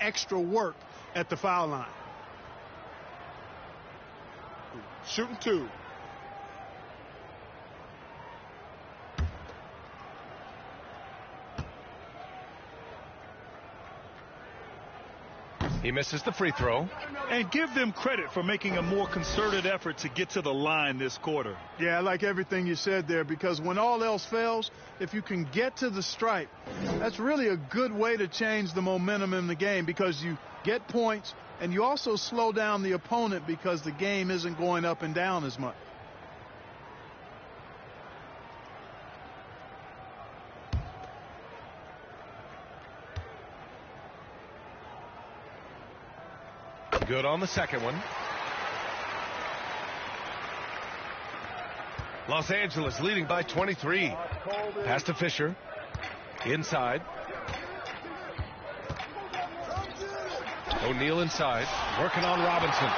extra work at the foul line. Shooting two. He misses the free throw. And give them credit for making a more concerted effort to get to the line this quarter. Yeah, I like everything you said there, because when all else fails, if you can get to the stripe, that's really a good way to change the momentum in the game, because you get points and you also slow down the opponent because the game isn't going up and down as much. Good on the second one. Los Angeles leading by 23. Pass to Fisher. Inside. O'Neal inside. Working on Robinson.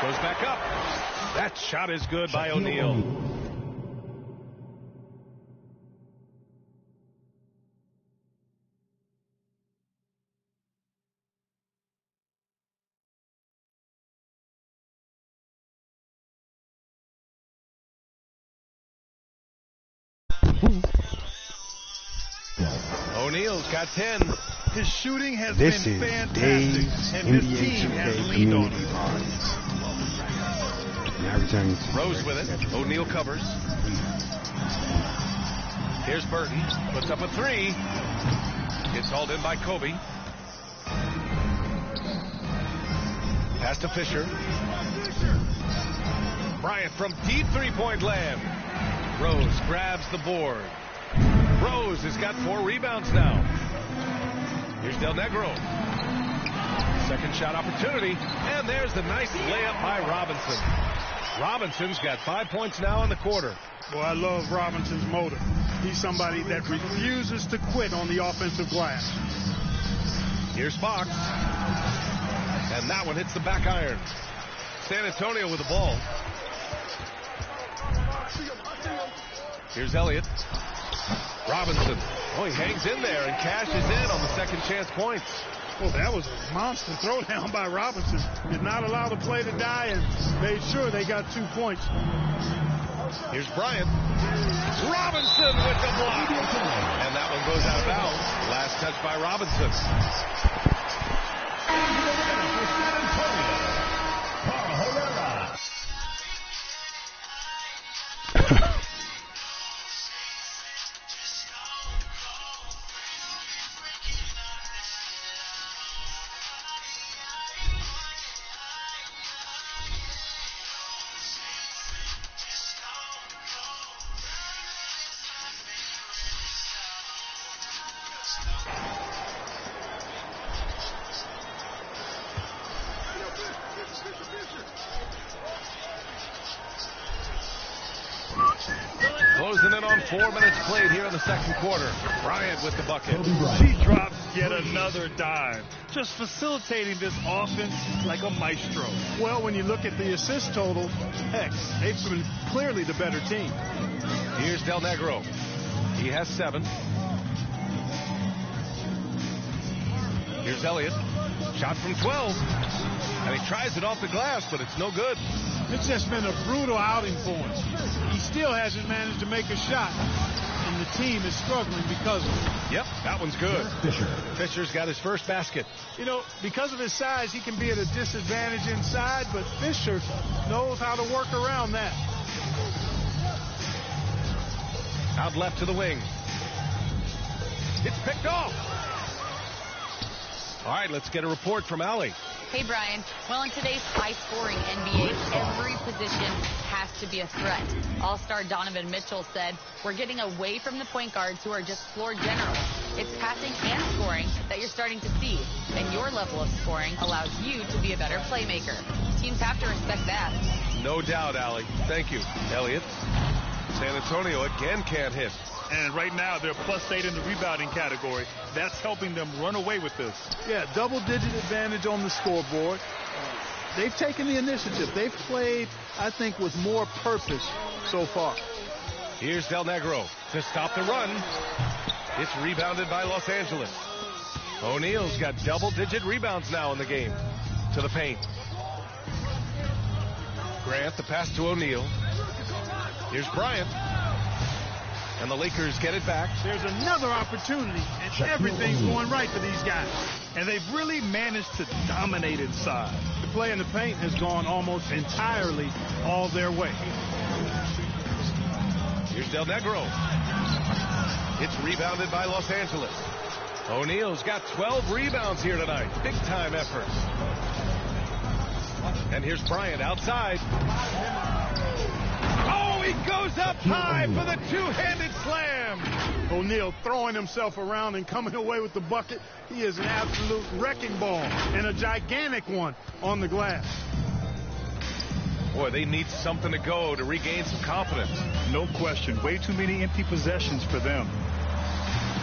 Goes back up. That shot is good by O'Neal. O'Neal's got 10. His shooting has This been is fantastic, Dave's and his team Nba2K has leaned on Community him. Parties. Now returning to Rose with it. O'Neal covers. Here's Burton. Puts up a three. Gets hauled in by Kobe. Pass to Fisher. Bryant from deep three-point land. Rose grabs the board. Rose has got 4 rebounds now. Here's Del Negro. Second shot opportunity. And there's the nice layup by Robinson. Robinson's got 5 points now in the quarter. Well, I love Robinson's motor. He's somebody that refuses to quit on the offensive glass. Here's Fox. And that one hits the back iron. San Antonio with the ball. Here's Elliott. Robinson. Oh, he hangs in there and cashes in on the second chance points. Well, that was a monster throwdown by Robinson. Did not allow the play to die and made sure they got 2 points. Here's Bryant. Robinson with the block. And that one goes out of bounds. Last touch by Robinson. Closing in on 4 minutes played here in the second quarter. Bryant with the bucket. She drops yet another dime, just facilitating this offense like a maestro. Well, when you look at the assist total, heck, they've been clearly the better team. Here's Del Negro. He has 7. Here's Elliott. Shot from 12. And he tries it off the glass, but it's no good. It's just been a brutal outing for him. He still hasn't managed to make a shot, and the team is struggling because of it. Yep, that one's good. Fisher's got his first basket. You know, because of his size, he can be at a disadvantage inside, but Fisher knows how to work around that. Out left to the wing. It's picked off. All right, let's get a report from Allie. Hey, Brian. Well, in today's high-scoring NBA, every position has to be a threat. All-star Donovan Mitchell said, "We're getting away from the point guards who are just floor generals. It's passing and scoring that you're starting to see, and your level of scoring allows you to be a better playmaker. Teams have to respect that." No doubt, Allie. Thank you. Elliott. San Antonio again can't hit. And right now, they're +8 in the rebounding category. That's helping them run away with this. Yeah, double-digit advantage on the scoreboard. They've taken the initiative. They've played, I think, with more purpose so far. Here's Del Negro to stop the run. It's rebounded by Los Angeles. O'Neal's got double-digit rebounds now in the game. To the paint. Grant, the pass to O'Neal. Here's Bryant. And the Lakers get it back. There's another opportunity, and everything's going right for these guys. And they've really managed to dominate inside. The play in the paint has gone almost entirely all their way. Here's Del Negro. It's rebounded by Los Angeles. O'Neal's got 12 rebounds here tonight. Big-time effort. And here's Bryant outside. Oh, he goes up high for the two-handed slam. O'Neal throwing himself around and coming away with the bucket. He is an absolute wrecking ball, and a gigantic one on the glass. Boy, they need something to go to regain some confidence. No question. Way too many empty possessions for them.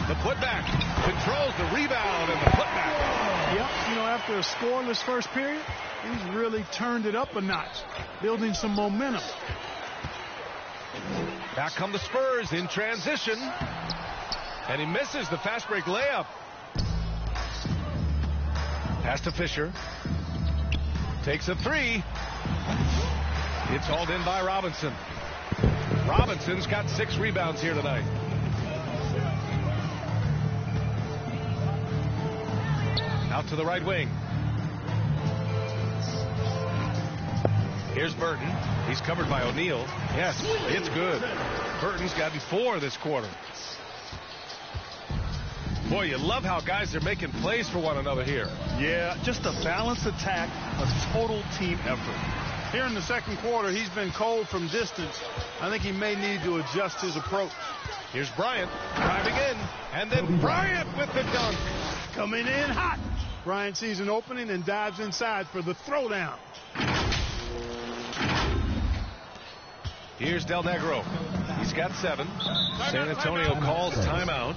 The putback controls the rebound and the putback. Yep, you know, after a scoreless first period, he's really turned it up a notch, building some momentum. Back come the Spurs in transition. And he misses the fast break layup. Pass to Fisher. Takes a three. It's hauled in by Robinson. Robinson's got 6 rebounds here tonight. Out to the right wing. Here's Burton. He's covered by O'Neal. Yes, it's good. Burton's gotten 4 this quarter. Boy, you love how guys are making plays for one another here. Yeah, just a balanced attack, a total team effort. Here in the second quarter, he's been cold from distance. I think he may need to adjust his approach. Here's Bryant driving in, and then Bryant with the dunk. Coming in hot. Bryant sees an opening and dives inside for the throwdown. Here's Del Negro. He's got 7. San Antonio calls timeout.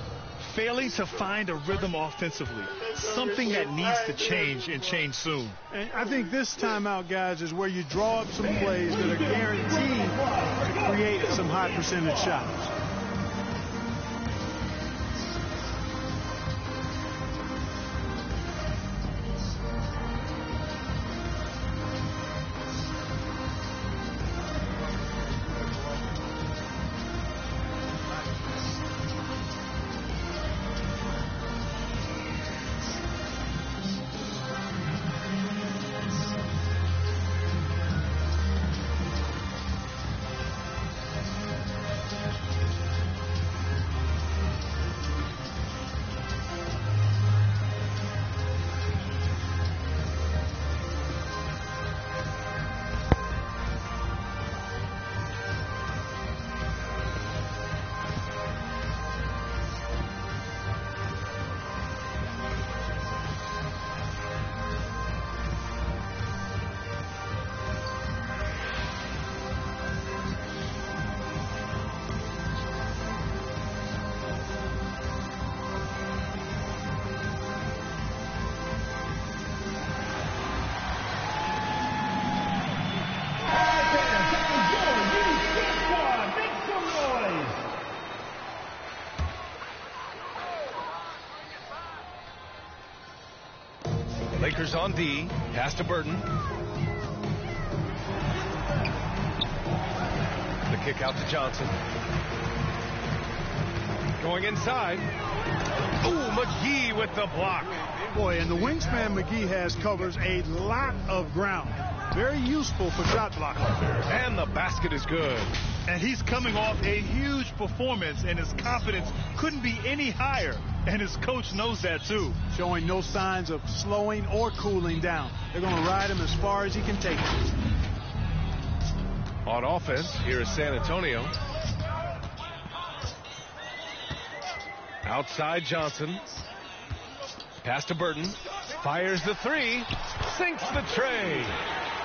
Failing to find a rhythm offensively. Something that needs to change, and change soon. And I think this timeout, guys, is where you draw up some plays that are guaranteed to create some high percentage shots. Lakers on D. Pass to Burton. The kick out to Johnson. Going inside. Ooh, McGee with the block. Boy, and the wingspan McGee has covers a lot of ground. Very useful for shot blocking. And the basket is good. And he's coming off a huge performance, and his confidence couldn't be any higher. And his coach knows that, too. Showing no signs of slowing or cooling down. They're going to ride him as far as he can take it. On offense, here is San Antonio. Outside Johnson. Pass to Burton. Fires the 3. Sinks the tray.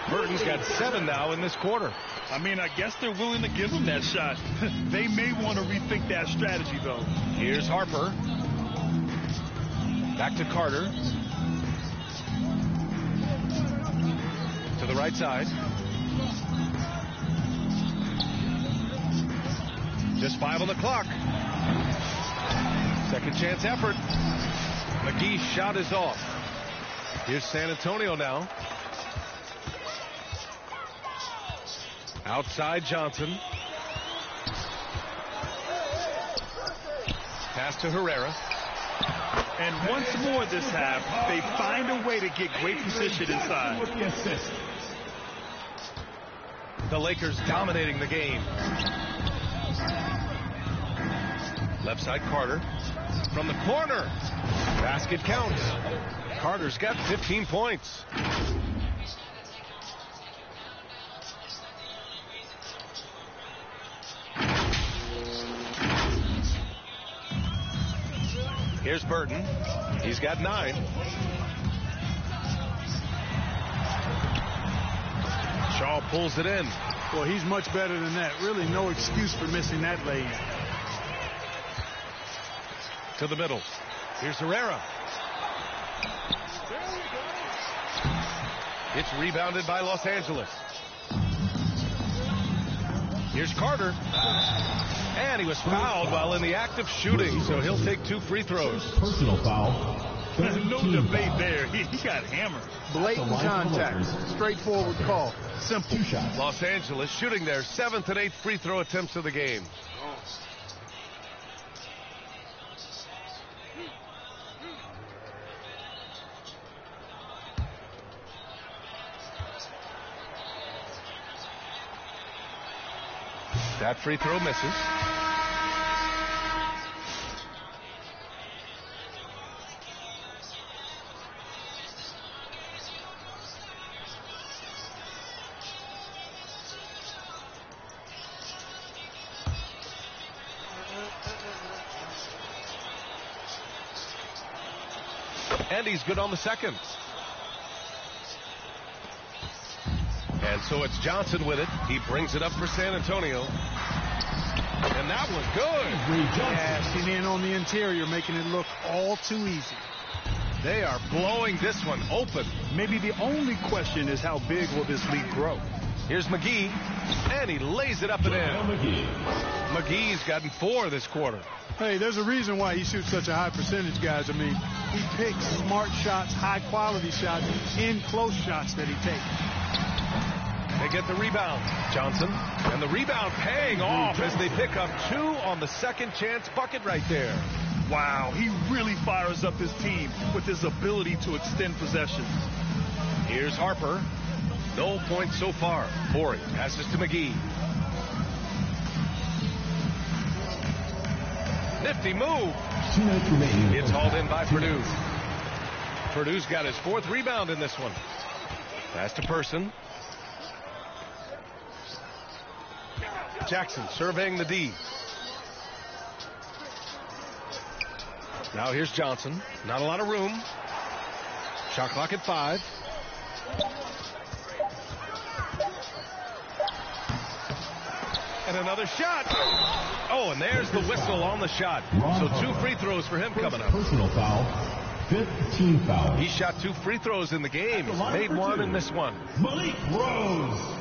Burton's got 7 now in this quarter. I mean, I guess they're willing to give him that shot. They may want to rethink that strategy, though. Here's Harper. Back to Carter. To the right side. Just 5 on the clock. Second chance effort. McGee's shot is off. Here's San Antonio now. Outside Johnson. Pass to Herrera. And once more this half, they find a way to get great position inside. The Lakers dominating the game. Left side Carter. From the corner. Basket counts. Carter's got 15 points. Here's Burton. He's got 9. Shaw pulls it in. Well, he's much better than that. Really no excuse for missing that lane. To the middle. Here's Herrera. It's rebounded by Los Angeles. Here's Carter. And he was fouled while in the act of shooting, so he'll take 2 free throws. Personal foul. There's no debate there. He got hammered. Blatant contact. Straightforward call. Simple. 2 shots. Los Angeles shooting their 7th and 8th free throw attempts of the game. That free throw misses. And he's good on the second. And so it's Johnson with it. He brings it up for San Antonio. And that was good. Cashing in on the interior, making it look all too easy. They are blowing this one open. Maybe the only question is how big will this lead grow? Here's McGee, and he lays it up and in. McGee's gotten 4 this quarter. Hey, there's a reason why he shoots such a high percentage, guys. I mean, he picks smart shots, high-quality shots, in close shots that he takes. They get the rebound. Johnson, and the rebound paying off as they pick up 2 on the second chance bucket right there. Wow, he really fires up his team with his ability to extend possessions. Here's Harper. No points so far. Morey passes to McGee. Nifty move. 2 minutes remaining. It's hauled in by Purdue. Purdue's got his 4th rebound in this one. Pass to Person. Jackson surveying the D. Now here's Johnson. Not a lot of room. Shot clock at 5. And another shot. Oh, and there's the whistle on the shot. So 2 free throws for him coming up. Personal foul. 5th team foul. He shot 2 free throws in the game. He's made 1 and missed 1. Malik Rose.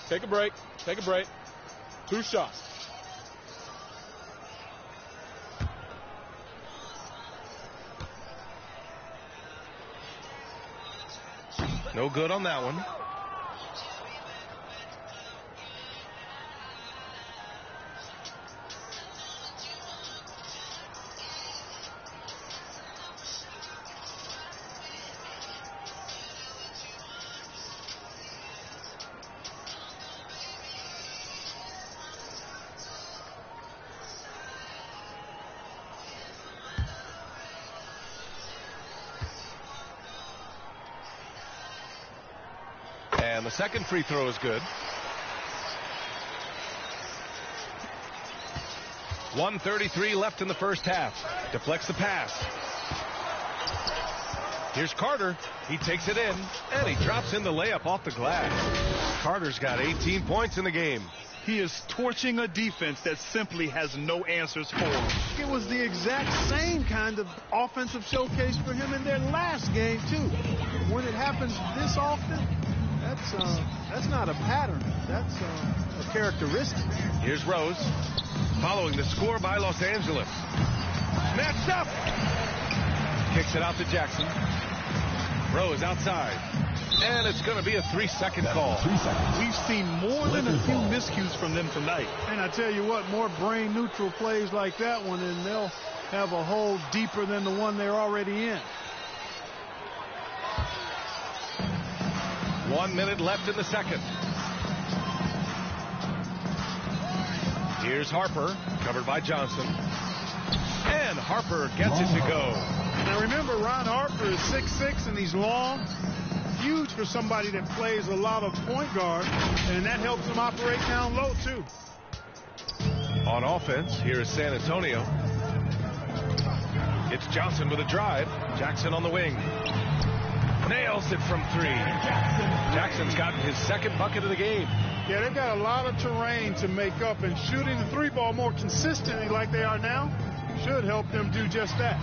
Take a break. Take a break. 2 shots. No good on that one. And the second free throw is good. 1:33 left in the first half. Deflects the pass. Here's Carter. He takes it in, and he drops in the layup off the glass. Carter's got 18 points in the game. He is torching a defense that simply has no answers for him. It was the exact same kind of offensive showcase for him in their last game, too. When it happens this often, that's not a pattern. That's a characteristic. Here's Rose, following the score by Los Angeles. Snatched up. Kicks it out to Jackson. Rose outside. And it's going to be a 3-second call. 3 seconds. We've seen more than a few miscues from them tonight. And I tell you what, more brain-neutral plays like that one, and they'll have a hole deeper than the one they're already in. 1 minute left in the second. Here's Harper, covered by Johnson. And Harper gets it to go. Now remember, Ron Harper is 6'6", and he's long. Huge for somebody that plays a lot of point guard, and that helps him operate down low, too. On offense, here is San Antonio. It's Johnson with a drive. Jackson on the wing. Nails it from 3. Jackson's gotten his second bucket of the game. Yeah, they've got a lot of terrain to make up, and shooting the 3-ball more consistently like they are now should help them do just that.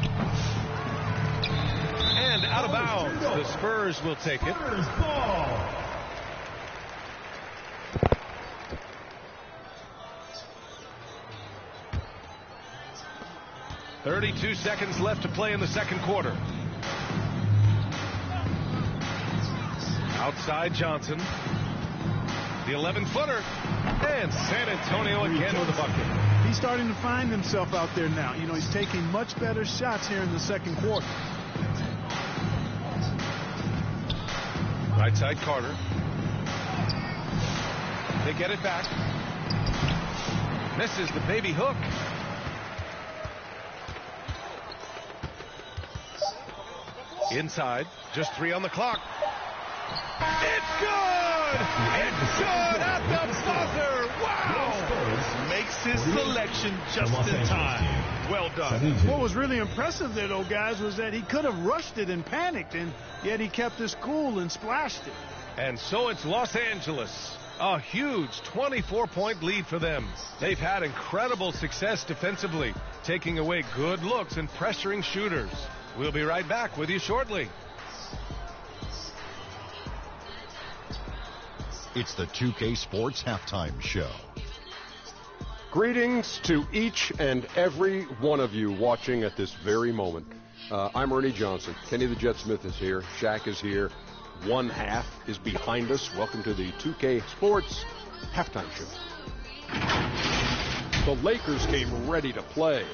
And out of bounds. The Spurs will take it. Ball. 32 seconds left to play in the second quarter. Outside Johnson. The 11-footer. And San Antonio again with a bucket. He's starting to find himself out there now. You know, he's taking much better shots here in the second quarter. Right side Carter. They get it back. Misses the baby hook. Inside. Just 3 on the clock. It's good! It's good at the buzzer! Wow! Makes his selection just in time. Well done. What was really impressive there, though, guys, was that he could have rushed it and panicked, and yet he kept his cool and splashed it. And so it's Los Angeles. A huge 24-point lead for them. They've had incredible success defensively, taking away good looks and pressuring shooters. We'll be right back with you shortly. It's the 2K Sports Halftime Show. Greetings to each and every one of you watching at this very moment. I'm Ernie Johnson. Kenny the Jet Smith is here. Shaq is here. One half is behind us. Welcome to the 2K Sports Halftime Show. The Lakers came ready to play.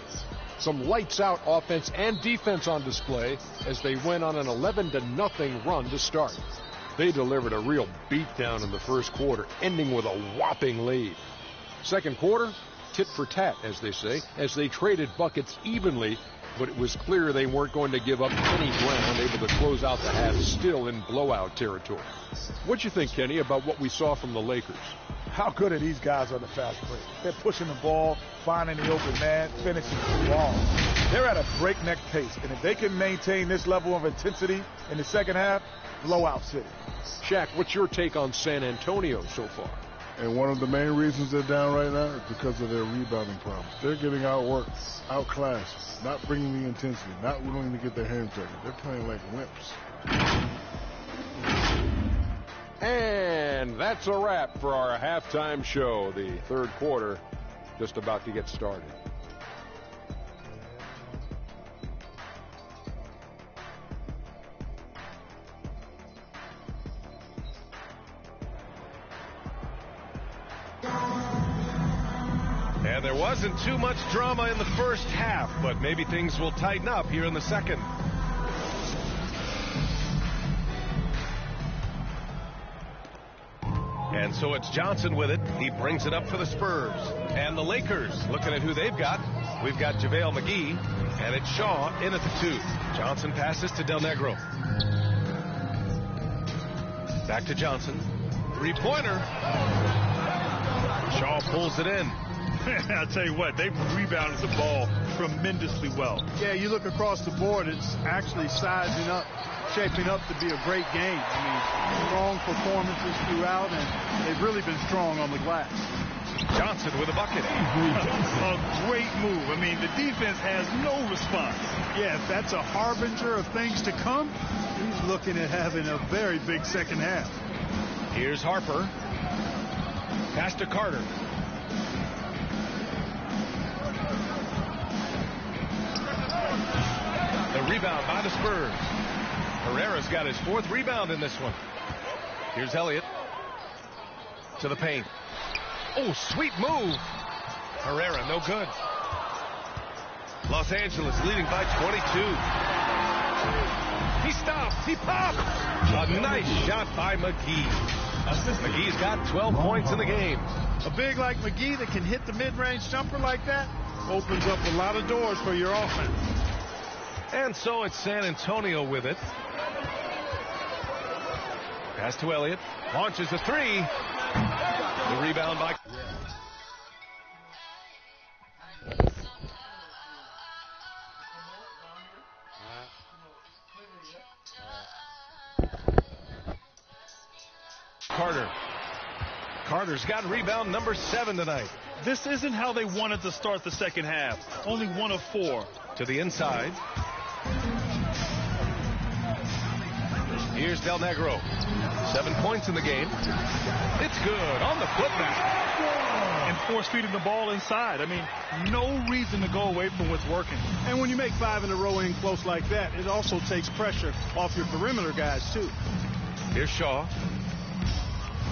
Some lights-out offense and defense on display as they went on an 11-0 run to start. They delivered a real beatdown in the first quarter, ending with a whopping lead. Second quarter, tit for tat, as they say, as they traded buckets evenly, but it was clear they weren't going to give up any ground, able to close out the half still in blowout territory. What'd you think, Kenny, about what we saw from the Lakers? How good are these guys on the fast break? They're pushing the ball, finding the open man, finishing the ball. They're at a breakneck pace, and if they can maintain this level of intensity in the second half, blowout city. Shaq, what's your take on San Antonio so far? And one of the main reasons they're down right now is because of their rebounding problems. They're getting outworked, outclassed, not bringing the intensity, not willing to get their hands dirty. They're playing like wimps. And that's a wrap for our halftime show. The third quarter just about to get started. And there wasn't too much drama in the first half, but maybe things will tighten up here in the second. And so it's Johnson with it. He brings it up for the Spurs. And the Lakers, looking at who they've got. We've got JaVale McGee, and it's Shaw in at the 2. Johnson passes to Del Negro. Back to Johnson. Three-pointer. Shaw pulls it in. I'll tell you what, they rebounded the ball tremendously well. Yeah, you look across the board, it's actually sizing up, shaping up to be a great game. I mean, strong performances throughout, and they've really been strong on the glass. Johnson with a bucket. A great move. I mean, the defense has no response. Yeah, if that's a harbinger of things to come, he's looking at having a very big second half. Here's Harper. Pass to Carter. The rebound by the Spurs. Herrera's got his 4th rebound in this one. Here's Elliott. To the paint. Oh, sweet move. Herrera, no good. Los Angeles leading by 22. He stops. He pops. A nice shot by McGee. McGee's got 12 points in the game. A big like McGee that can hit the mid-range jumper like that opens up a lot of doors for your offense. And so it's San Antonio with it. Pass to Elliott. Launches a 3. The rebound by... Carter. Carter's got rebound number 7 tonight. This isn't how they wanted to start the second half. Only 1 of 4. To the inside. Here's Del Negro. 7 points in the game. It's good on the putback. And force feeding the ball inside. I mean, no reason to go away from what's working. And when you make 5 in a row in close like that, it also takes pressure off your perimeter guys, too. Here's Shaw.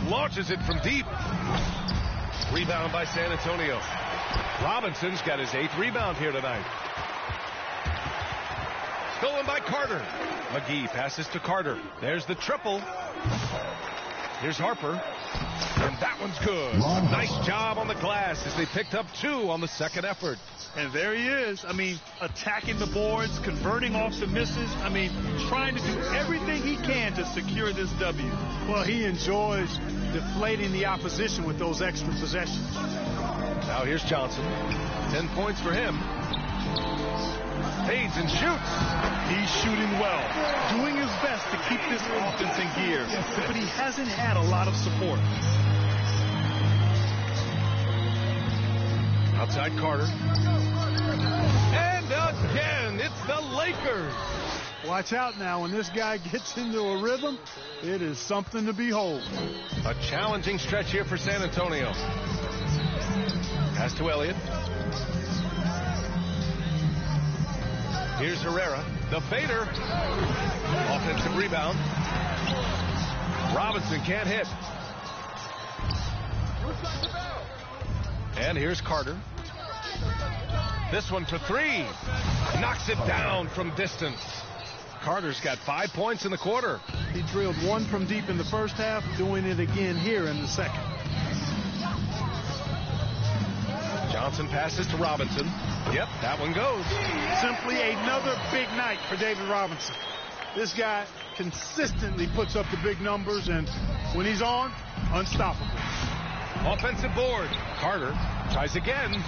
Launches it from deep. Rebound by San Antonio. Robinson's got his 8th rebound here tonight. Stolen by Carter. McGee passes to Carter. There's the triple. Here's Harper. And that one's good. Nice job on the glass as they picked up 2 on the second effort. And there he is. I mean, attacking the boards, converting off the misses. I mean, trying to do everything he can to secure this W. Well, he enjoys deflating the opposition with those extra possessions. Now here's Johnson. 10 points for him. Fades and shoots. He's shooting well, doing his best to keep this offense in gear, but he hasn't had a lot of support. Outside Carter. And again, it's the Lakers. Watch out now. When this guy gets into a rhythm, it is something to behold. A challenging stretch here for San Antonio. Pass to Elliott. Here's Herrera. The fader. Offensive rebound. Robinson can't hit. And here's Carter. This one for 3. Knocks it down from distance. Carter's got 5 points in the quarter. He drilled 1 from deep in the first half, doing it again here in the second. Johnson passes to Robinson. Yep, that one goes. Simply another big night for David Robinson. This guy consistently puts up the big numbers, and when he's on, unstoppable. Offensive board. Carter tries again.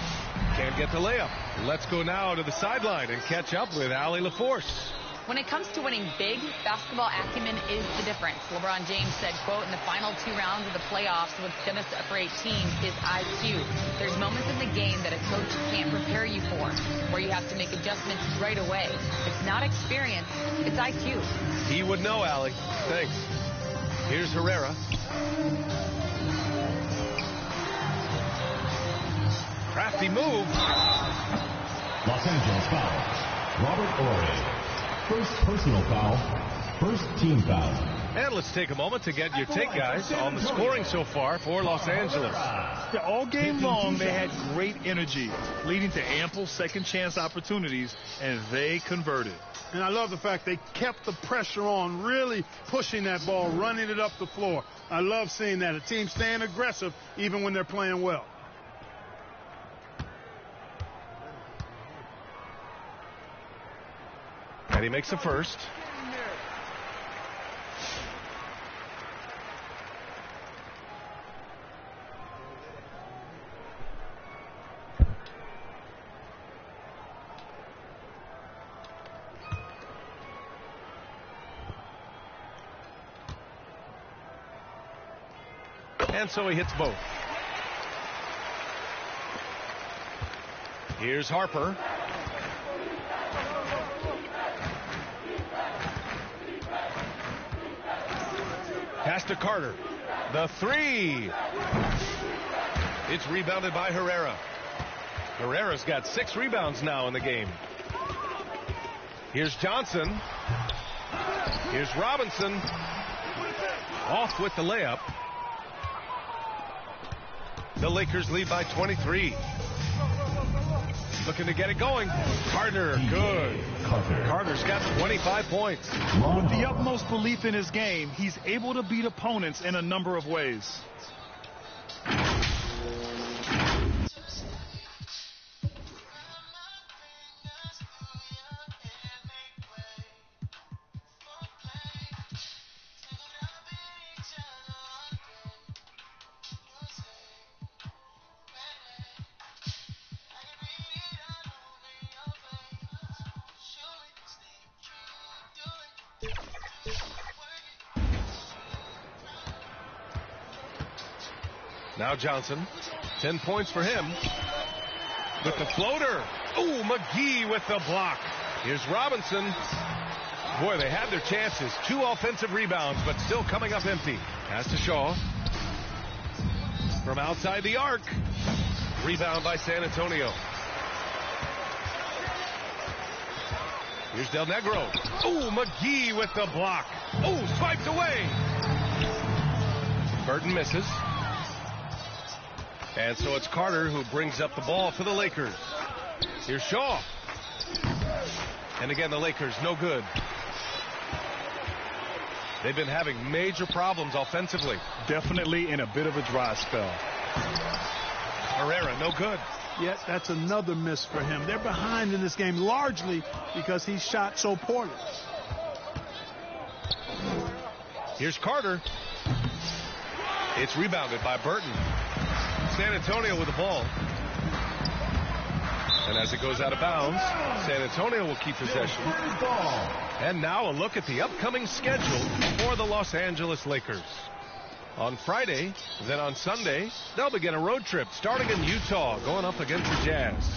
Can't get the layup. Let's go now to the sideline and catch up with Allie LaForce. When it comes to winning big, basketball acumen is the difference. LeBron James said, quote, in the final 2 rounds of the playoffs, what's going to separate teams is IQ. There's moments in the game that a coach can't prepare you for, where you have to make adjustments right away. It's not experience, it's IQ. He would know, Allie. Thanks. Here's Herrera. Crafty move. Los Angeles foul. Robert Horry. First personal foul. First team foul. And let's take a moment to get your take, guys, on the scoring so far for Los Angeles. Yeah, all game long, they had great energy, leading to ample second chance opportunities, and they converted. And I love the fact they kept the pressure on, really pushing that ball, running it up the floor. I love seeing that. A team staying aggressive even when they're playing well. And he makes the first. And so he hits both. Here's Harper. Pass to Carter. The three. It's rebounded by Herrera. Herrera's got 6 rebounds now in the game. Here's Johnson. Here's Robinson. Off with the layup. The Lakers lead by 23. Looking to get it going. Carter, good. Carter's got 25 points. With the utmost belief in his game, he's able to beat opponents in a number of ways. Now Johnson, 10 points for him. With the floater. Ooh, McGee with the block. Here's Robinson. Boy, they had their chances. 2 offensive rebounds, but still coming up empty. Pass to Shaw. From outside the arc. Rebound by San Antonio. Here's Del Negro. Ooh, McGee with the block. Ooh, swiped away. Burton misses. And so it's Carter who brings up the ball for the Lakers. Here's Shaw. And again, the Lakers, no good. They've been having major problems offensively. Definitely in a bit of a dry spell. Herrera, no good. Yet that's another miss for him. They're behind in this game largely because he shot so poorly. Here's Carter. It's rebounded by Burton. San Antonio with the ball. And as it goes out of bounds, San Antonio will keep possession. And now a look at the upcoming schedule for the Los Angeles Lakers. On Friday, then on Sunday, they'll begin a road trip starting in Utah, going up against the Jazz.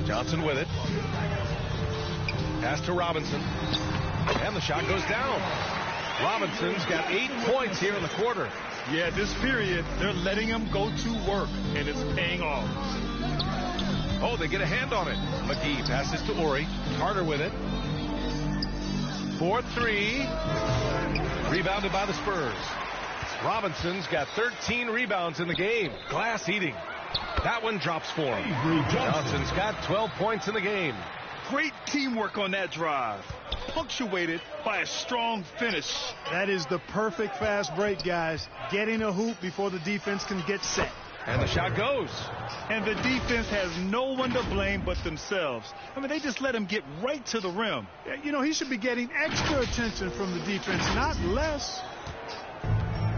Johnson with it. Pass to Robinson. And the shot goes down. Robinson's got 8 points here in the quarter. Yeah, this period, they're letting him go to work, and it's paying off. Oh, they get a hand on it. McGee passes to Ori. Carter with it. 4-3. Rebounded by the Spurs. Robinson's got 13 rebounds in the game. Glass eating. That one drops for him. Johnson's got 12 points in the game. Great teamwork on that drive, punctuated by a strong finish. That is the perfect fast break, guys. Getting a hoop before the defense can get set. And the shot goes. And the defense has no one to blame but themselves. I mean, they just let him get right to the rim. You know, he should be getting extra attention from the defense, not less.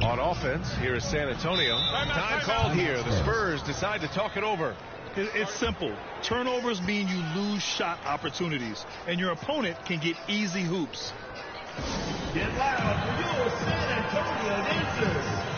On offense, here is San Antonio. Time called here. The Spurs decide to talk it over. It's simple. Turnovers mean you lose shot opportunities, and your opponent can get easy hoops. Get loud for your San Antonio dancers.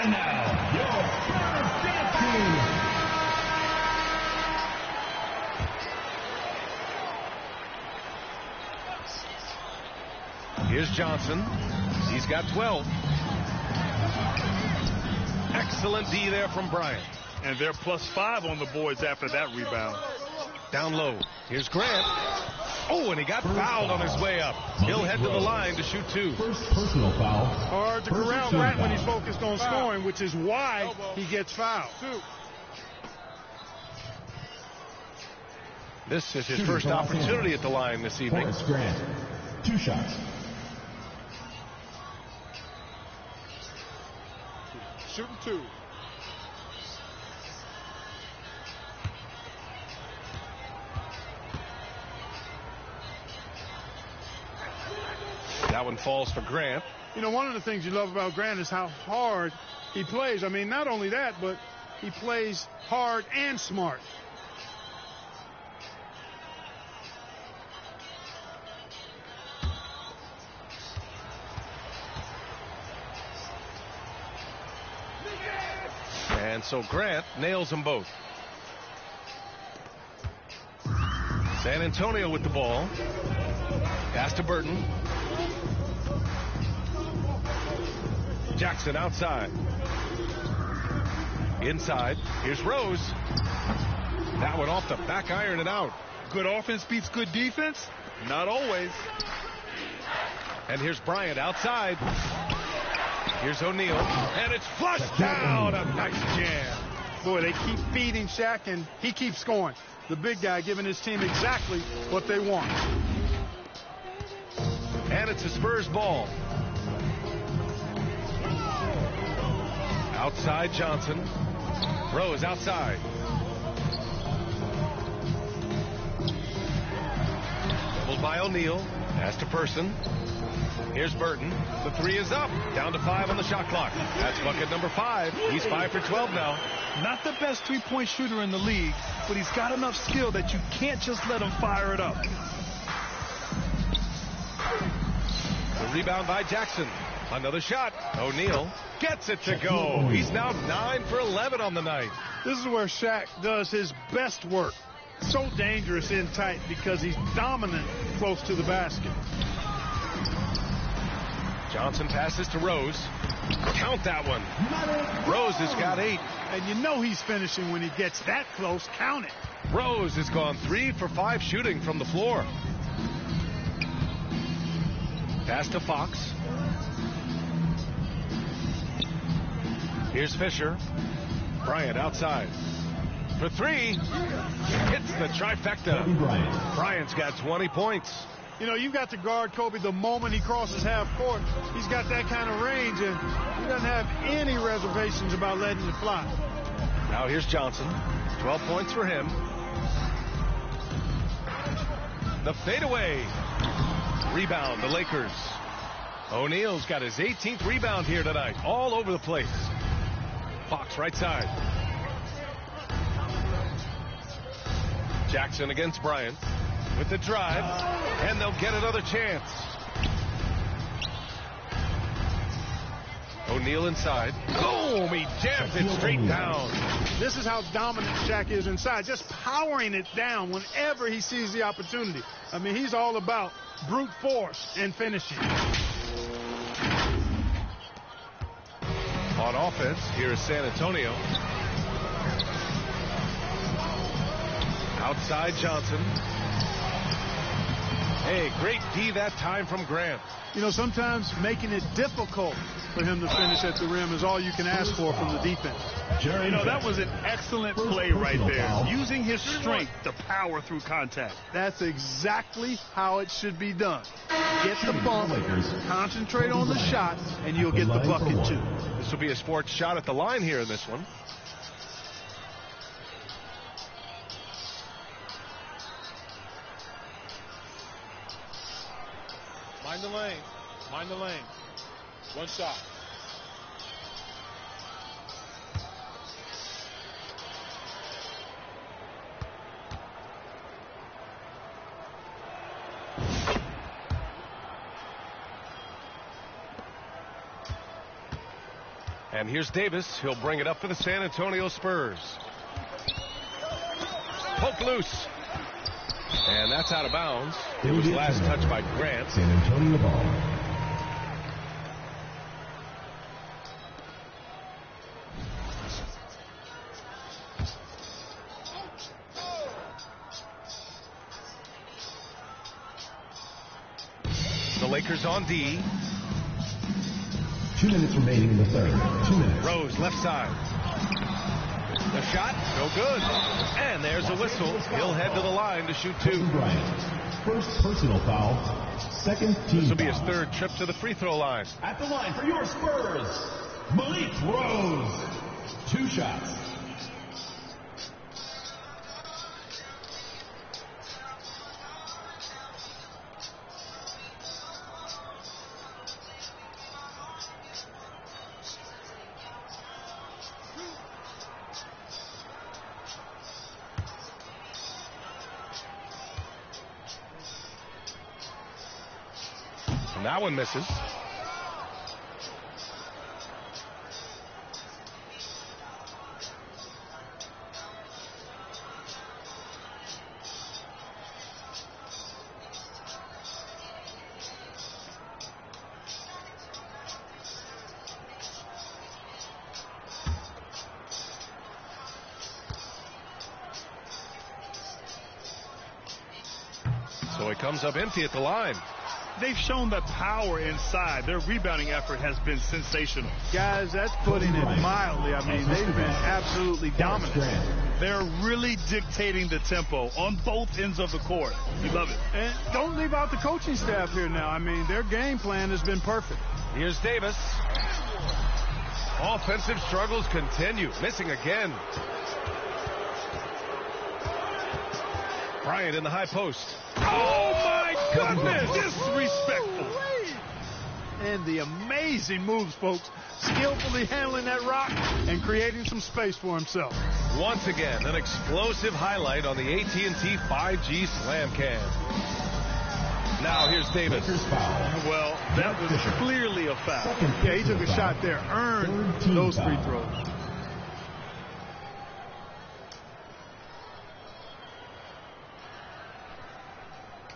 And now, your Spurs champions. Johnson. He's got 12. Excellent D there from Bryant. And they're +5 on the boards after that rebound. Down low. Here's Grant. Oh, and he got fouled on his way up. He'll head to the line to shoot 2. First personal foul. Hard to corral Grant when he's focused on scoring, which is why he gets fouled. This is his first opportunity at the line this evening. Horace Grant, 2 shots. Shooting 2. That one falls for Grant. You know, one of the things you love about Grant is how hard he plays. I mean, not only that, but he plays hard and smart. And so Grant nails them both. San Antonio with the ball. Pass to Burton. Jackson outside. Inside. Here's Rose. That one off the back iron and out. Good offense beats good defense? Not always. And here's Bryant outside. Here's O'Neal. And it's flushed down. A nice jam. Boy, they keep feeding Shaq, and he keeps scoring. The big guy giving his team exactly what they want. And it's a Spurs ball. Outside Johnson. Rose outside. Doubled by O'Neal. Pass to Person. Here's Burton. The 3 is up. Down to 5 on the shot clock. That's bucket number 5. He's 5 for 12 now. Not the best three-point shooter in the league, but he's got enough skill that you can't just let him fire it up. The rebound by Jackson. Another shot. O'Neal gets it to go. He's now 9 for 11 on the night. This is where Shaq does his best work. So dangerous in tight because he's dominant close to the basket. Johnson passes to Rose. Count that one. Rose has got 8. And you know he's finishing when he gets that close. Count it. Rose has gone 3 for 5 shooting from the floor. Pass to Fox. Here's Fisher. Bryant outside. For 3. Hits the trifecta. Bryant's got 20 points. You know, you've got to guard Kobe the moment he crosses half court. He's got that kind of range, and he doesn't have any reservations about letting it fly. Now here's Johnson. 12 points for him. The fadeaway. Rebound, the Lakers. O'Neal's got his 18th rebound here tonight. All over the place. Fox right side. Jackson against Bryant. With the drive, and they'll get another chance. O'Neal inside. Boom! He jams it straight down. This is how dominant Shaq is inside, just powering it down whenever he sees the opportunity. I mean, he's all about brute force and finishing. On offense, here is San Antonio. Outside Johnson. Hey, great D that time from Grant. You know, sometimes making it difficult for him to finish at the rim is all you can ask for from the defense. You know, that was an excellent play right there. Using his strength to power through contact. That's exactly how it should be done. Get the bump, concentrate on the shot, and you'll get the bucket too. This will be a sports shot at the line here in this one. Mind the lane. Mind the lane. One shot. And here's Davis. He'll bring it up for the San Antonio Spurs. Poke loose. And that's out of bounds. It was last touched by Grant. San Antonio ball. Lakers on D. 2 minutes remaining in the third. 2 minutes. Rose, left side. The shot, no good. And there's a whistle. He'll head to the line to shoot 2. Bryant. First personal foul. Second team This will be his foul. 3rd trip to the free throw line. At the line for your Spurs, Malik Rose. 2 shots. And that one misses. So he comes up empty at the line. They've shown the power inside. Their rebounding effort has been sensational. Guys, that's putting it mildly. I mean, they've been absolutely dominant. They're really dictating the tempo on both ends of the court. We love it. And don't leave out the coaching staff here now. I mean, their game plan has been perfect. Here's Davis. Offensive struggles continue. Missing again. Bryant in the high post. Oh, my goodness. Disrespectful. And the amazing moves, folks. Skillfully handling that rock and creating some space for himself. Once again, an explosive highlight on the AT&T 5G Slam Cam. Now here's Davis. Well, that was clearly a foul. Yeah, he took a shot there. Earned those free throws.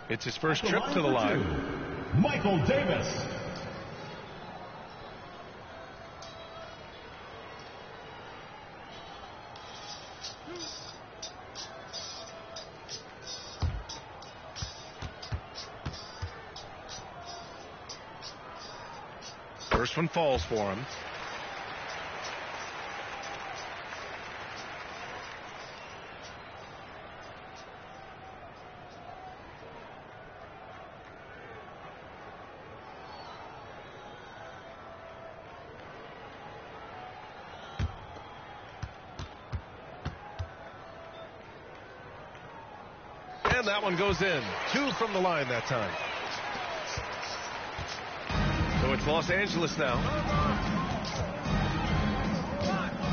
It's his first trip to the line. Michael Davis. First one falls for him. And that one goes in. 2 from the line that time. So it's Los Angeles now.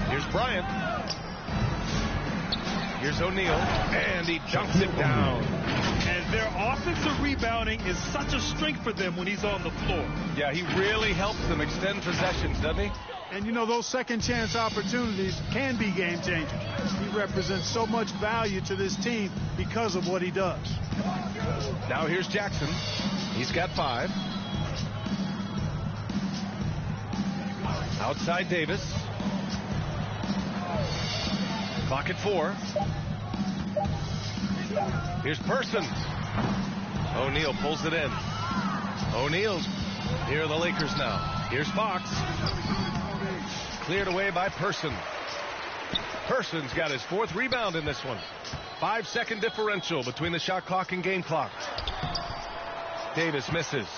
Here's Bryant. Here's O'Neal. And he dunks it down. And their offensive rebounding is such a strength for them when he's on the floor. Yeah, he really helps them extend possessions, doesn't he? And, you know, those second chance opportunities can be game changers. He represents so much value to this team because of what he does. Now here's Jackson. He's got 5. Outside Davis. Clock at 4. Here's Person. O'Neal pulls it in. O'Neal's near the Lakers now. Here's Fox. Cleared away by Person. Person's got his 4th rebound in this one. 5-second differential between the shot clock and game clock. Davis misses.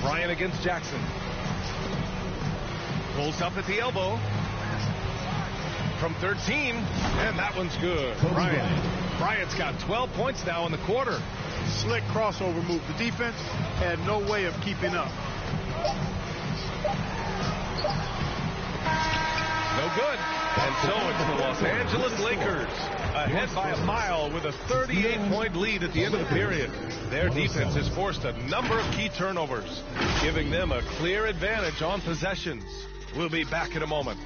Bryant against Jackson. Pulls up at the elbow. From 13. And that one's good. Bryant's got 12 points now in the quarter. Slick crossover move. The defense had no way of keeping up. No good. And so it's the Los Angeles Lakers ahead by a mile with a 38-point lead at the end of the period. Their defense has forced a number of key turnovers, giving them a clear advantage on possessions. We'll be back in a moment.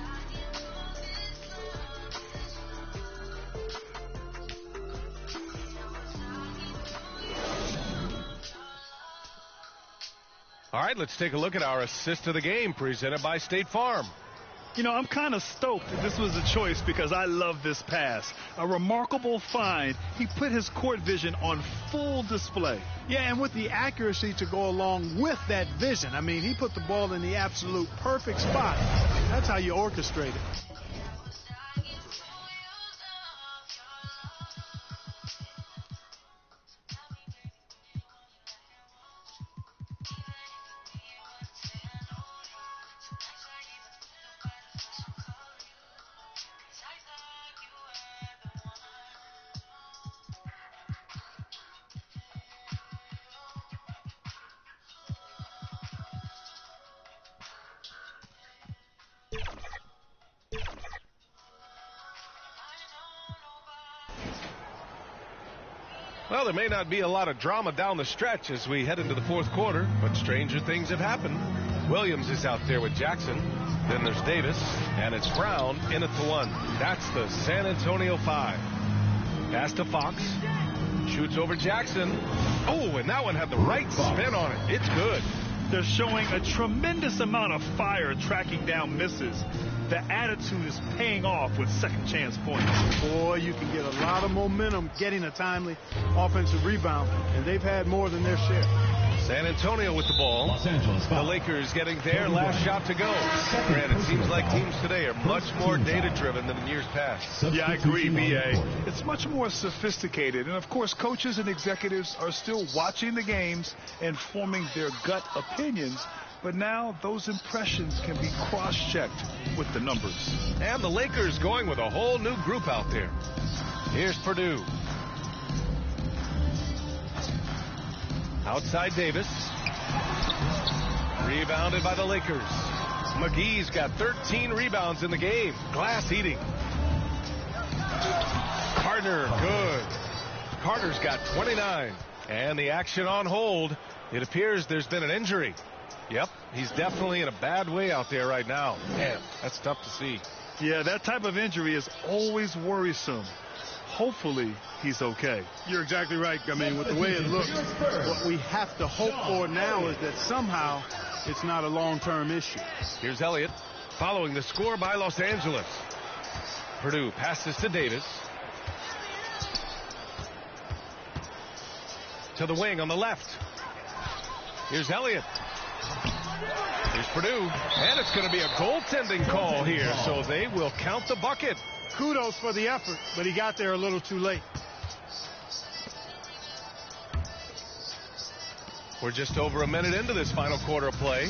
All right, let's take a look at our assist of the game presented by State Farm. You know, I'm kind of stoked that this was a choice because I love this pass. A remarkable find. He put his court vision on full display. Yeah, and with the accuracy to go along with that vision. I mean, he put the ball in the absolute perfect spot. That's how you orchestrate it. Well, there may not be a lot of drama down the stretch as we head into the fourth quarter, but stranger things have happened. Williams is out there with Jackson. Then there's Davis, and it's Brown in at the 1. That's the San Antonio 5. Pass to Fox. Shoots over Jackson. Oh, and that one had the right spin on it. It's good. They're showing a tremendous amount of fire tracking down misses. The attitude is paying off with second chance points. Boy, you can get a lot of momentum getting a timely offensive rebound, and they've had more than their share. San Antonio with the ball. Los Angeles The Lakers getting their last shot to go. Grant, it seems like teams today are much more data-driven than in years past. Yeah, I agree, B.A. It's much more sophisticated. And, of course, coaches and executives are still watching the games and forming their gut opinions. But now those impressions can be cross-checked with the numbers. And the Lakers going with a whole new group out there. Here's Purdue. Outside Davis. Rebounded by the Lakers. McGee's got 13 rebounds in the game. Glass eating. Carter, good. Carter's got 29. And the action on hold. It appears there's been an injury. Yep, he's definitely in a bad way out there right now. Man, that's tough to see. Yeah, that type of injury is always worrisome. Hopefully, he's okay. You're exactly right. I mean, with the way it looks, what we have to hope for now is that somehow it's not a long-term issue. Here's Elliott following the score by Los Angeles. Purdue passes to Davis. To the wing on the left. Here's Elliott. Here's Purdue. And it's going to be a goaltending call here, so they will count the bucket. Kudos for the effort, but he got there a little too late. We're just over a minute into this final quarter of play.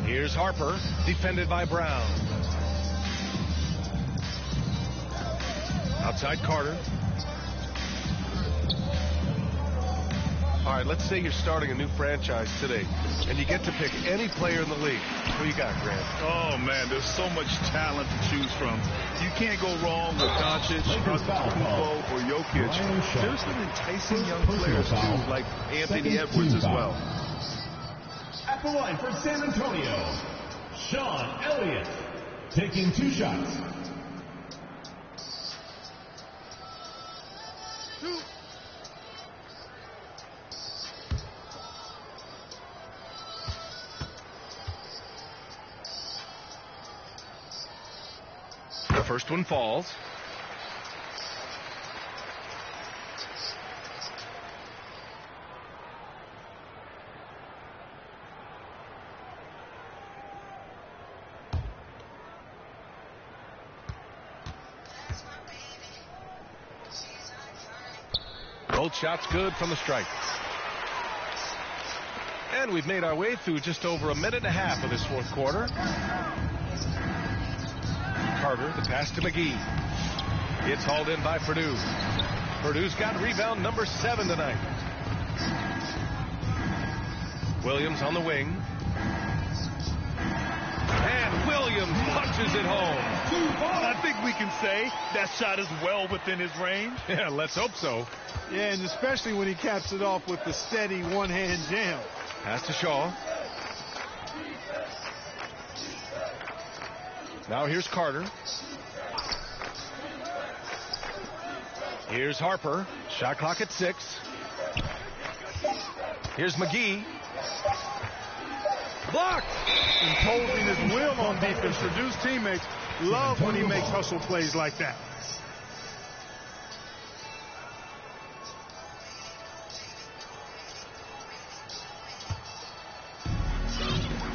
Here's Harper, defended by Brown. Outside Carter. All right, let's say you're starting a new franchise today, and you get to pick any player in the league. Who you got, Grant? Oh, man, there's so much talent to choose from. You can't go wrong with Doncic, Antetokounmpo, or Jokic. There's some enticing young players, too, like Anthony Edwards as well. At the line for San Antonio, Sean Elliott, taking 2 shots. The first one falls. Both shots good from the stripe. And we've made our way through just over a minute and a half of this fourth quarter. Carter, the pass to McGee. It's hauled in by Purdue. Purdue's got rebound number 7 tonight. Williams on the wing. And Williams punches it home. I think we can say that shot is well within his range. Yeah, let's hope so. Yeah, and especially when he caps it off with the steady one-hand jam. Pass to Shaw. Now here's Carter. Here's Harper. Shot clock at 6. Here's McGee. Blocked. Imposing his will on defense. Purdue's teammates love when he makes hustle plays like that.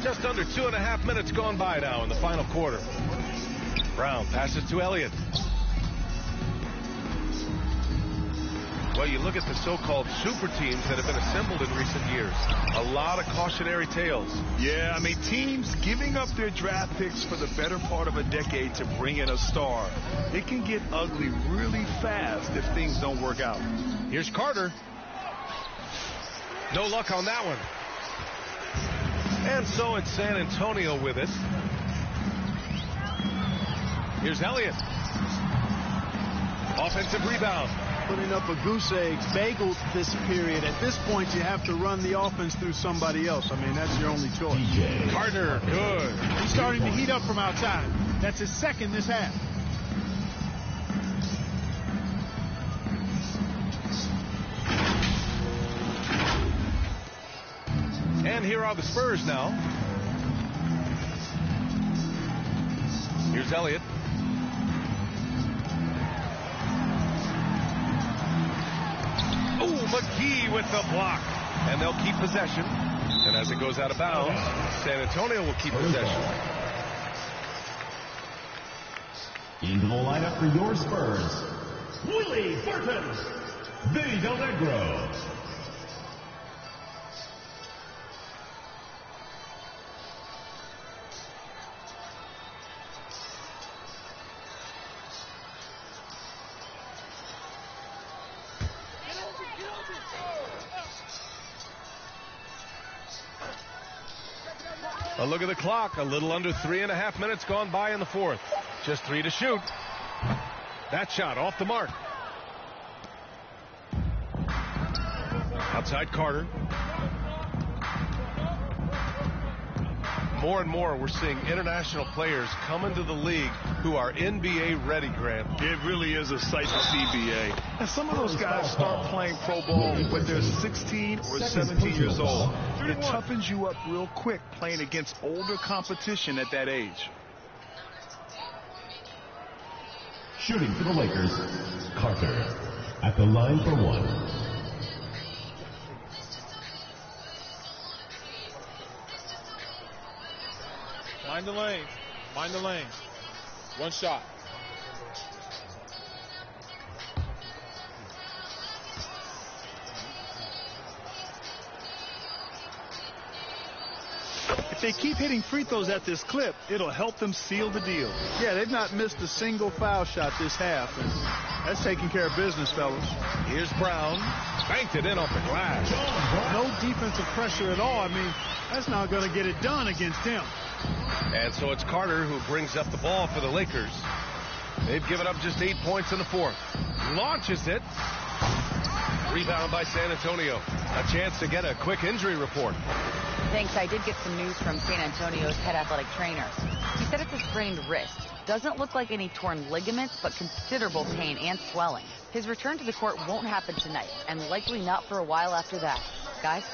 Just under 2.5 minutes gone by now in the final quarter. Brown passes to Elliott. Well, you look at the so-called super teams that have been assembled in recent years. A lot of cautionary tales. Yeah, I mean, teams giving up their draft picks for the better part of a decade to bring in a star. It can get ugly really fast if things don't work out. Here's Carter. No luck on that one. And so it's San Antonio with it. Here's Elliott. Offensive rebound. Putting up a goose egg, bagels this period. At this point, you have to run the offense through somebody else. I mean, that's your only choice. Carter, good. He's starting to heat up from outside. That's his second this half. And here are the Spurs now. Here's Elliott. Oh, McGee with the block. And they'll keep possession. And as it goes out of bounds, San Antonio will keep possession. Into the lineup for your Spurs, Willie Burton, Vinny Del Negro. A look at the clock. A little under 3.5 minutes gone by in the fourth. Just 3 to shoot. That shot off the mark. Outside Carter. More and more we're seeing international players come into the league who are NBA ready, Grant. It really is a sight to see, BA. And some of those guys start playing pro ball when they're 16 or 17 years old. It toughens you up real quick playing against older competition at that age. Shooting for the Lakers, Carter at the line for one. Mind the lane. Mind the lane. One shot. If they keep hitting free throws at this clip, it'll help them seal the deal. Yeah, they've not missed a single foul shot this half. And that's taking care of business, fellas. Here's Brown. Banked it in off the glass. No defensive pressure at all. I mean, that's not going to get it done against him. And so it's Carter who brings up the ball for the Lakers. They've given up just 8 points in the fourth. Launches it. Rebound by San Antonio. A chance to get a quick injury report. Thanks. I did get some news from San Antonio's head athletic trainer. He said it's a sprained wrist. Doesn't look like any torn ligaments, but considerable pain and swelling. His return to the court won't happen tonight, and likely not for a while after that. Guys?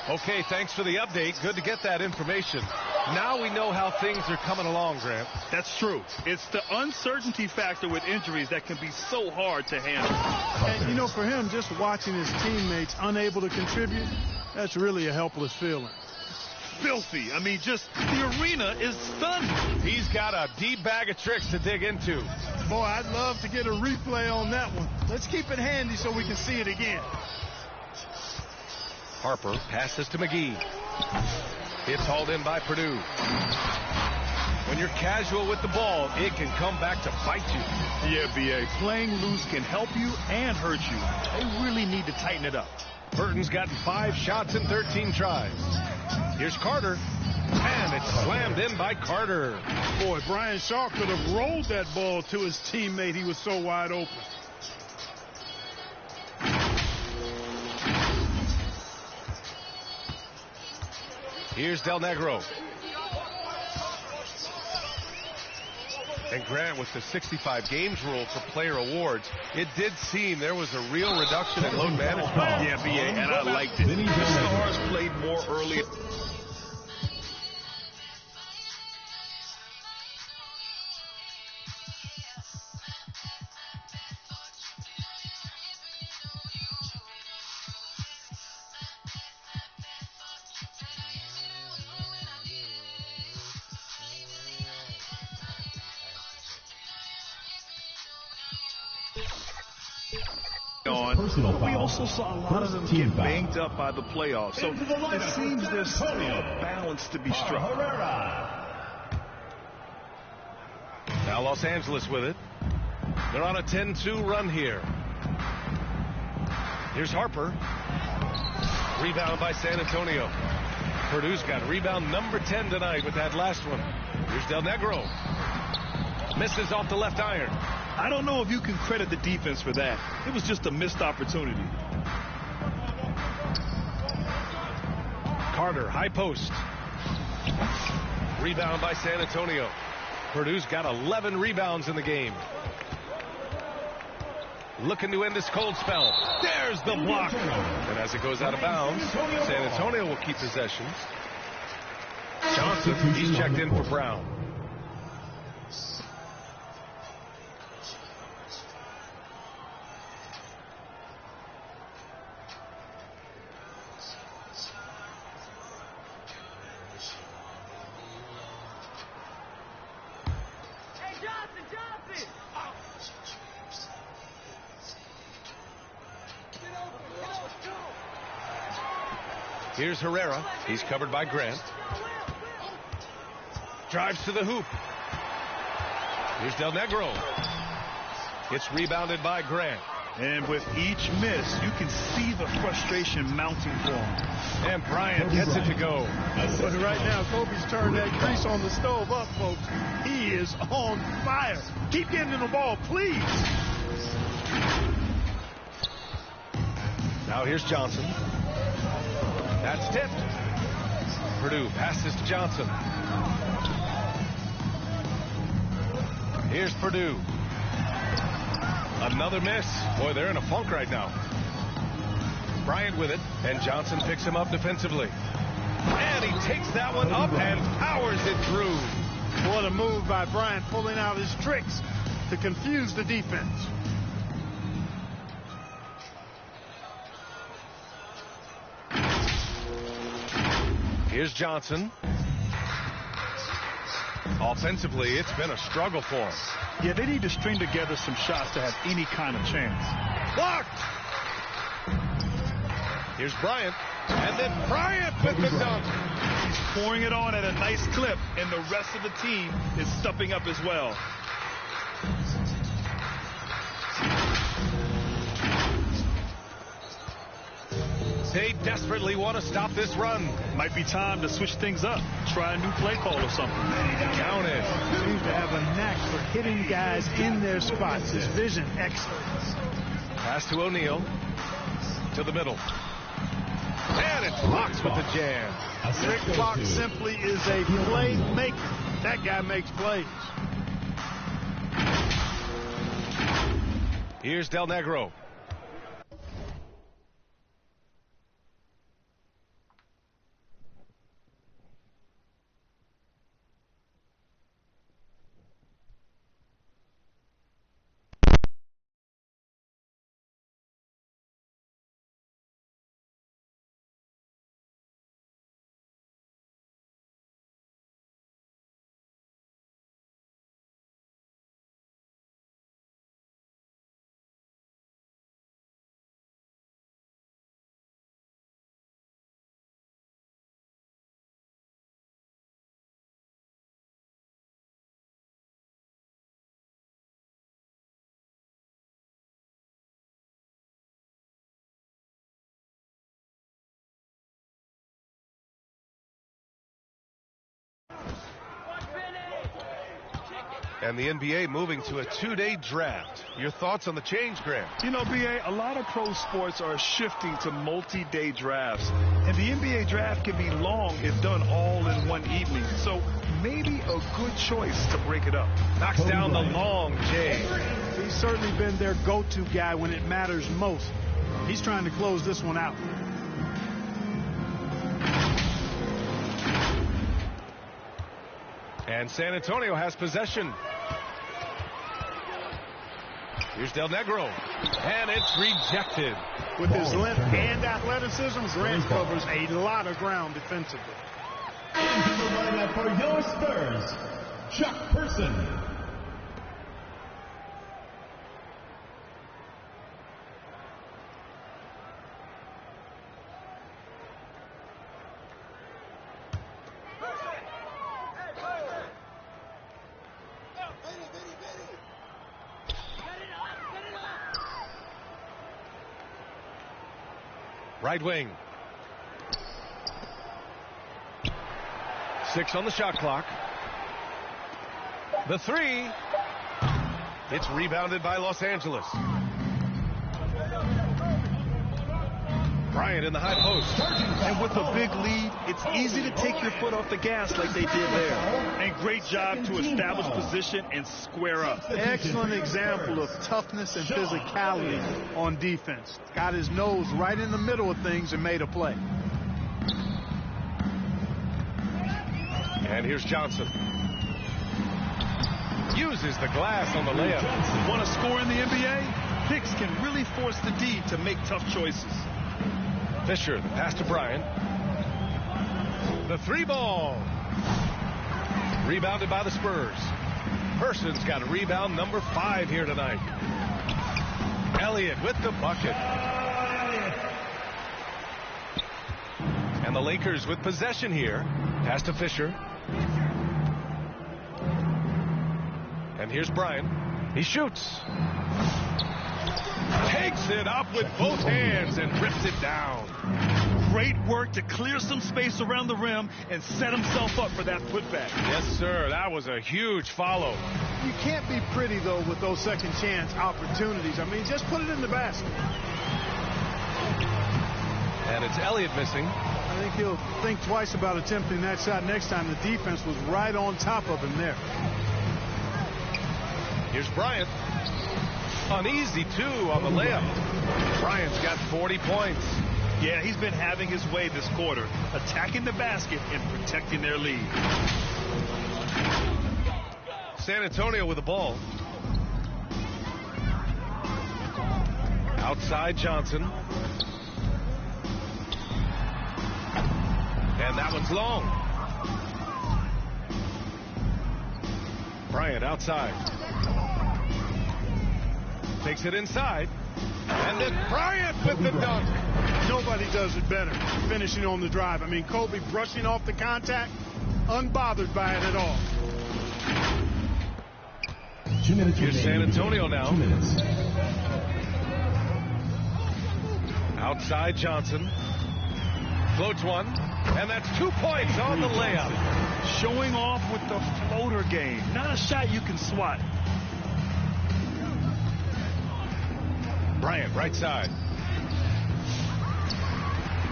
Okay, thanks for the update. Good to get that information. Now we know how things are coming along, Grant. That's true. It's the uncertainty factor with injuries that can be so hard to handle. And, you know, for him, just watching his teammates unable to contribute, that's really a helpless feeling. Filthy. I mean, just the arena is stunned. He's got a deep bag of tricks to dig into. Boy, I'd love to get a replay on that one. Let's keep it handy so we can see it again. Harper passes to McGee. It's hauled in by Purdue. When you're casual with the ball, it can come back to bite you. Yeah, B.A. Playing loose can help you and hurt you. They really need to tighten it up. Burton's gotten 5 shots in 13 tries. Here's Carter. And it's slammed in by Carter. Boy, Brian Shaw could have rolled that ball to his teammate. He was so wide open. Here's Del Negro. And Grant, with the 65 games rule for player awards, it did seem there was a real reduction in load management. Yeah, B.A., and I liked it. The stars played more early. on, but we also saw a lot of them get banged up by the playoffs. So it seems there's still a balance to be struck. Now Los Angeles with it. They're on a 10-2 run here. Here's Harper. Rebound by San Antonio. Purdue's got rebound number 10 tonight with that last one. Here's Del Negro. Misses off the left iron. I don't know if you can credit the defense for that. It was just a missed opportunity. Carter, high post. Rebound by San Antonio. Purdue's got 11 rebounds in the game. Looking to end this cold spell. There's the block. And as it goes out of bounds, San Antonio will keep possession. Johnson, he's checked in for Brown. Here's Herrera. He's covered by Grant. Drives to the hoop. Here's Del Negro. It's rebounded by Grant. And with each miss, you can see the frustration mounting for him. And Bryant gets it to go. But right now, Kobe's turned that grease on the stove up, folks. He is on fire. Keep getting in the ball, please. Now here's Johnson. That's tipped. Purdue passes to Johnson. Here's Purdue. Another miss. Boy, they're in a funk right now. Bryant with it, and Johnson picks him up defensively. And he takes that one up and powers it through. What a move by Bryant, pulling out his tricks to confuse the defense. Here's Johnson. Offensively, it's been a struggle for him. Yeah, they need to string together some shots to have any kind of chance. Blocked! Here's Bryant. And then Bryant with the dunk. He's pouring it on at a nice clip, and the rest of the team is stepping up as well. They desperately want to stop this run. Might be time to switch things up. Try a new play call or something. Counted. Seems to have a knack for hitting guys in their spots. His vision, excellent. Pass to O'Neal. To the middle. And it's Fox with the jam. Rick Fox simply is a playmaker. That guy makes plays. Here's Del Negro. And the NBA moving to a 2-day draft. Your thoughts on the change, Grant? You know, B.A., a lot of pro sports are shifting to multi-day drafts. And the NBA draft can be long if done all in one evening. So maybe a good choice to break it up. Knocks down the long J. He's certainly been their go-to guy when it matters most. He's trying to close this one out. And San Antonio has possession. Here's Del Negro. And it's rejected. With his length and athleticism, Grant covers a lot of ground defensively. Into the lineup for your Spurs, Chuck Person. Right wing. 6 on the shot clock. The three. It's rebounded by Los Angeles. Bryant in the high post. And with a big lead, it's easy to take your foot off the gas like they did there. And great job to establish position and square up. Excellent example of toughness and physicality on defense. Got his nose right in the middle of things and made a play. And here's Johnson. Uses the glass on the layup. Want to score in the NBA? Picks can really force the D to make tough choices. Fisher, the pass to Bryant. The three ball. Rebounded by the Spurs. Person's got a rebound number 5 here tonight. Elliott with the bucket. And the Lakers with possession here. Pass to Fisher. And here's Bryant. He shoots. Takes it up with both hands and rips it down. Great work to clear some space around the rim and set himself up for that putback. Yes, sir. That was a huge follow. You can't be pretty, though, with those second chance opportunities. I mean, just put it in the basket. And it's Elliott missing. I think he'll think twice about attempting that shot next time. The defense was right on top of him there. Here's Bryant. Uneasy, too, on the layup. Bryant's got 40 points. Yeah, he's been having his way this quarter, attacking the basket and protecting their lead. San Antonio with the ball. Outside Johnson. And that one's long. Bryant outside. Takes it inside. And then Bryant with the dunk. Nobody does it better, finishing on the drive. I mean, Kobe brushing off the contact, unbothered by it at all. 2 minutes. Here's San Antonio now. 2 minutes. Outside Johnson. Floats one. And that's 2 points on the layup. Showing off with the floater game. Not a shot you can swat. Bryant, right side.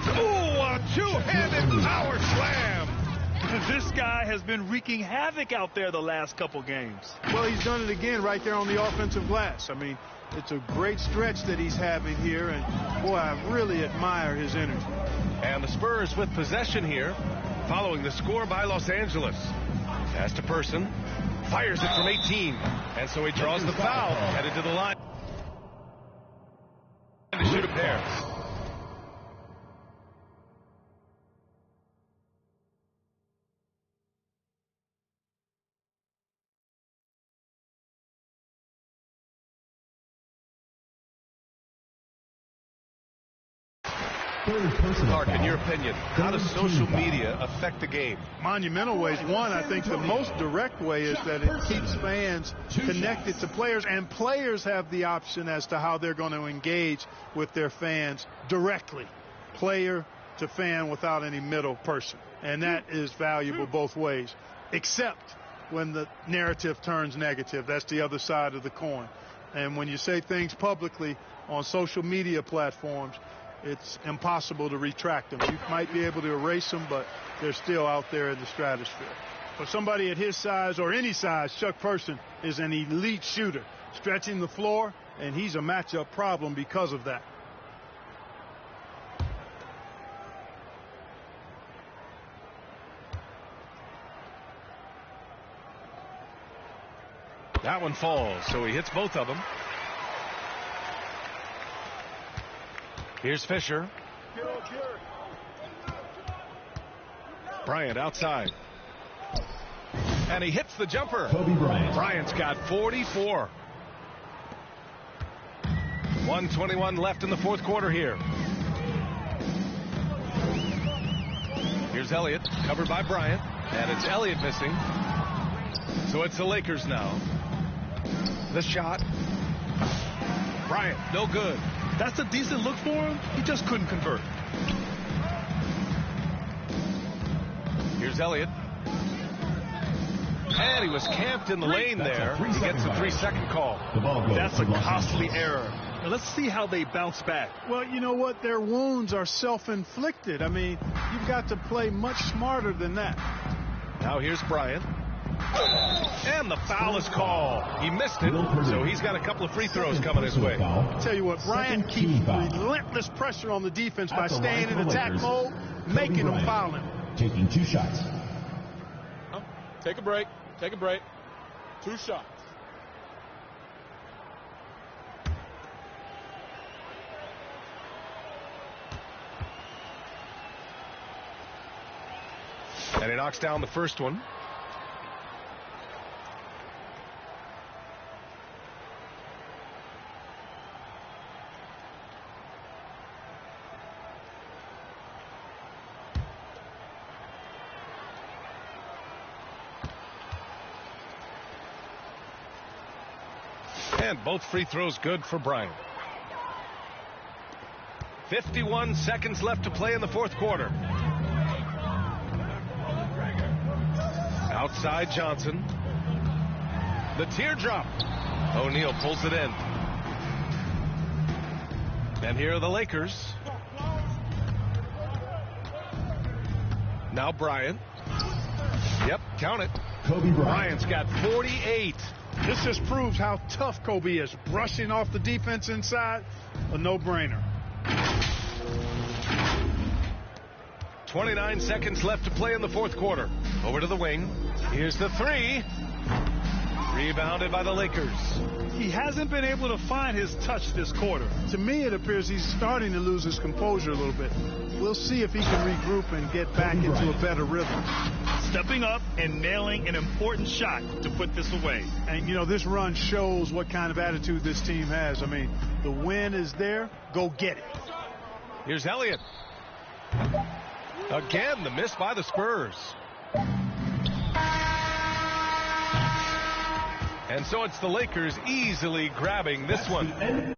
Ooh, a two-handed power slam. This guy has been wreaking havoc out there the last couple games. Well, he's done it again right there on the offensive glass. I mean, it's a great stretch that he's having here, and boy, I really admire his energy. And the Spurs with possession here, following the score by Los Angeles. Pass to Person, fires it from 18, and so he draws the foul, headed to the line to shoot a pair. Clark, in your opinion, how does social media affect the game? Monumental ways. One, I think the most direct way is that it keeps fans connected to players, and players have the option as to how they're going to engage with their fans directly, player to fan, without any middle person. And that is valuable both ways, except when the narrative turns negative. That's the other side of the coin. And when you say things publicly on social media platforms, it's impossible to retract them. You might be able to erase them, but they're still out there in the stratosphere. For somebody at his size or any size, Chuck Person is an elite shooter, stretching the floor, and he's a matchup problem because of that. That one falls, so he hits both of them. Here's Fisher. Bryant outside. And he hits the jumper. Kobe Bryant. Bryant's got 44. 1:21 left in the fourth quarter here. Here's Elliott, covered by Bryant. And it's Elliott missing. So it's the Lakers now. The shot. Bryant, no good. That's a decent look for him. He just couldn't convert. Here's Elliott. And he was camped in the lane there. He gets a 3-second call. That's a costly error. Now let's see how they bounce back. Well, you know what? Their wounds are self-inflicted. I mean, you've got to play much smarter than that. Now here's Bryant. And the foul is called. He missed it, so he's got a couple of free throws coming his way. I'll tell you what, Bryant keeps relentless pressure on the defense by staying in attack mode, making them foul him. Taking 2 shots. Take a break. Take a break. 2 shots. And he knocks down the first one. And both free throws good for Bryant. 51 seconds left to play in the fourth quarter. Outside Johnson. The teardrop. O'Neal pulls it in. And here are the Lakers. Now Bryant. Yep, count it. Kobe Bryant's got 48. This just proves how tough Kobe is. Brushing off the defense inside, a no-brainer. 29 seconds left to play in the fourth quarter. Over to the wing. Here's the three. Rebounded by the Lakers. He hasn't been able to find his touch this quarter. To me, it appears he's starting to lose his composure a little bit. We'll see if he can regroup and get back into a better rhythm. Stepping up and nailing an important shot to put this away. And, you know, this run shows what kind of attitude this team has. I mean, the win is there. Go get it. Here's Elliott. Again, the miss by the Spurs. And so it's the Lakers easily grabbing this one.